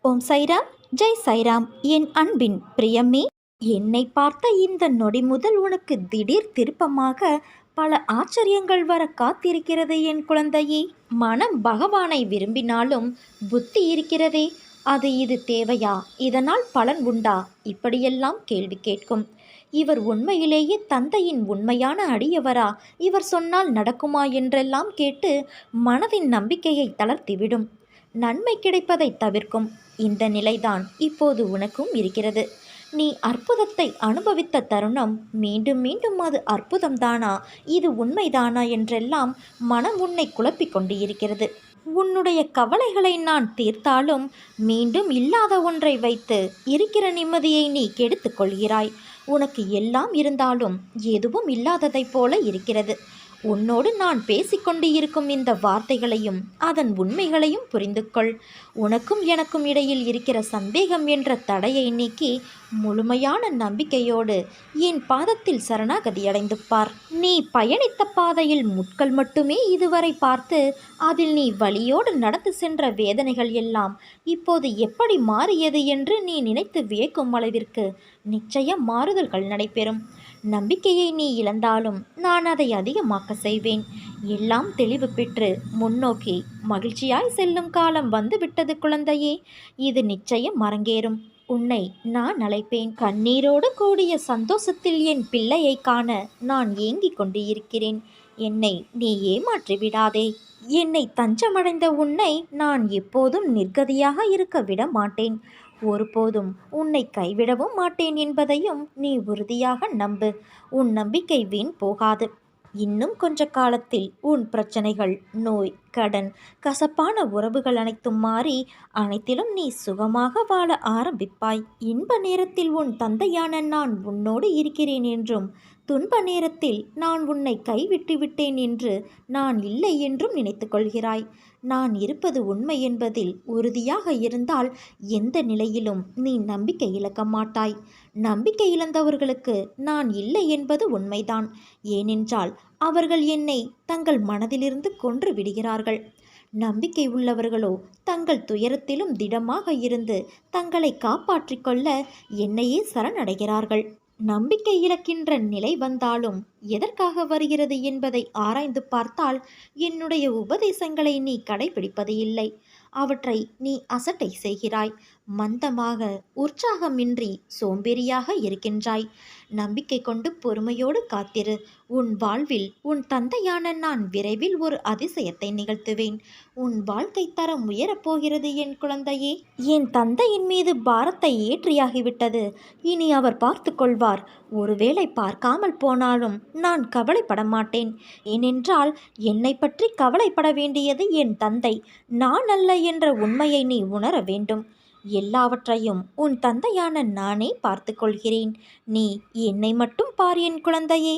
ஓம் சைராம், ஜெய் சைராம். என் அன்பின் பிரியமே, என்னை பார்த்த இந்த நொடி முதல் உனக்கு திடீர் திருப்பமாக பல ஆச்சரியங்கள் வர காத்திருக்கிறது என் குழந்தையே. மனம் பகவானை விரும்பினாலும் புத்தி இருக்கிறதே, அது இது தேவையா, இதனால் பலன் உண்டா, இப்படியெல்லாம் கேள்வி கேட்கும். இவர் உண்மையிலேயே தந்தையின் உண்மையான அடியவரா, இவர் சொன்னால் நடக்குமா என்றெல்லாம் கேட்டு மனதின் நம்பிக்கையை தளர்த்திவிடும். நன்மை கிடைப்பதை தவிர்க்கும். இந்த நிலைதான் இப்போது உனக்கும் இருக்கிறது. நீ அற்புதத்தை அனுபவித்த தருணம் மீண்டும் மீண்டும் அது அற்புதம்தானா, இது உண்மைதானா என்றெல்லாம் மனம் உன்னை குழப்பிக் கொண்டு இருக்கிறது. உன்னுடைய கவலைகளை நான் தீர்த்தாலும் மீண்டும் இல்லாத ஒன்றை வைத்து இருக்கிற நிம்மதியை நீ கெடுத்துக் கொள்கிறாய். உனக்கு எல்லாம் இருந்தாலும் எதுவும் இல்லாததைப் போல இருக்கிறது. உன்னோடு நான் பேசிக்கொண்டு இருக்கும் இந்த வார்த்தைகளையும் அதன் உண்மைகளையும் புரிந்து கொள். உனக்கும் எனக்கும் இடையில் இருக்கிற சந்தேகம் என்ற தடையை நீக்கி முழுமையான நம்பிக்கையோடு என் பாதத்தில் சரணாகதி அடைந்து பார். நீ பயணித்த பாதையில் முட்கள் மட்டுமே இதுவரை பார்த்து அதில் நீ வலியோடு நடந்து சென்ற வேதனைகள் எல்லாம் இப்போது எப்படி மாறியது என்று நீ நினைத்து வியக்கும் அளவிற்கு நிச்சயம் மாறுதல்கள் நடைபெறும். நம்பிக்கையை நீ இழந்தாலும் நான் அதை அதிகமாக்க செய்வேன். எல்லாம் தெளிவு பெற்று முன்னோக்கி மகிழ்ச்சியாய் செல்லும் காலம் வந்துவிட்டது குழந்தையே. இது நிச்சயம் அரங்கேறும். உன்னை நான் அழைப்பேன். கண்ணீரோடு கூடிய சந்தோஷத்தில் என் பிள்ளையை காண நான் ஏங்கிக் கொண்டு இருக்கிறேன். என்னை நீ ஏமாற்றி விடாதே. என்னை தஞ்சமடைந்த உன்னை நான் எப்போதும் நிர்கதியாக இருக்க விட மாட்டேன். ஒருபோதும் உன்னை கைவிடவும் மாட்டேன் என்பதையும் நீ உறுதியாக நம்பு. உன் நம்பிக்கை வீண் போகாது. இன்னும் கொஞ்ச காலத்தில் உன் பிரச்சனைகள், நோய், கடன், கசப்பான உறவுகள் அனைத்தும் மாறி அனைத்திலும் நீ சுகமாக வாழ ஆரம்பிப்பாய். இன்ப நேரத்தில் உன் தந்தையான நான் உன்னோடு இருக்கிறேன் என்றும், துன்ப நேரத்தில் நான் உன்னை கைவிட்டு விட்டேன் என்று நான் இல்லை என்றும் நினைத்து கொள்கிறாய். நான் இருப்பது உண்மை என்பதில் உறுதியாக இருந்தால் எந்த நிலையிலும் நீ நம்பிக்கை இழக்க மாட்டாய். நம்பிக்கை இழந்தவர்களுக்கு நான் இல்லை என்பது உண்மைதான். ஏனென்றால் அவர்கள் என்னை தங்கள் மனதிலிருந்து கொன்று விடுகிறார்கள். நம்பிக்கை உள்ளவர்களோ தங்கள் துயரத்திலும் திடமாக இருந்து தங்களை காப்பாற்றிக் கொள்ள என்னையே சரணடைகிறார்கள். நம்பிக்கை இழக்கின்ற நிலை வந்தாலும் எதற்காக வருகிறது என்பதை ஆராய்ந்து பார்த்தால் என்னுடைய உபதேசங்களை நீ கடைபிடிப்பது இல்லை. அவற்றை நீ அசட்டை செய்கிறாய். மந்தமாக, உற்சாகமின்றி சோம்பேறியாக இருக்கின்றாய். நம்பிக்கை கொண்டு பொறுமையோடு காத்திரு. உன் வாழ்வில் உன் தந்தையான நான் விரைவில் ஒரு அதிசயத்தை நிகழ்த்துவேன். உன் வாழ்க்கை தரம் உயரப்போகிறது என் குழந்தையே. என் தந்தையின் மீது பாரத்தை ஏற்றியாகிவிட்டது. இனி அவர் பார்த்து கொள்வார். ஒருவேளை பார்க்காமல் போனாலும் நான் கவலைப்பட மாட்டேன். ஏனென்றால் என்னை பற்றி கவலைப்பட வேண்டியது என் தந்தை, நான் அல்ல என்ற உண்மையை நீ உணர வேண்டும். எல்லாவற்றையும் உன் தந்தையான நானே பார்த்து கொள்கிறேன். நீ என்னை மட்டும் பார் என் குழந்தையே.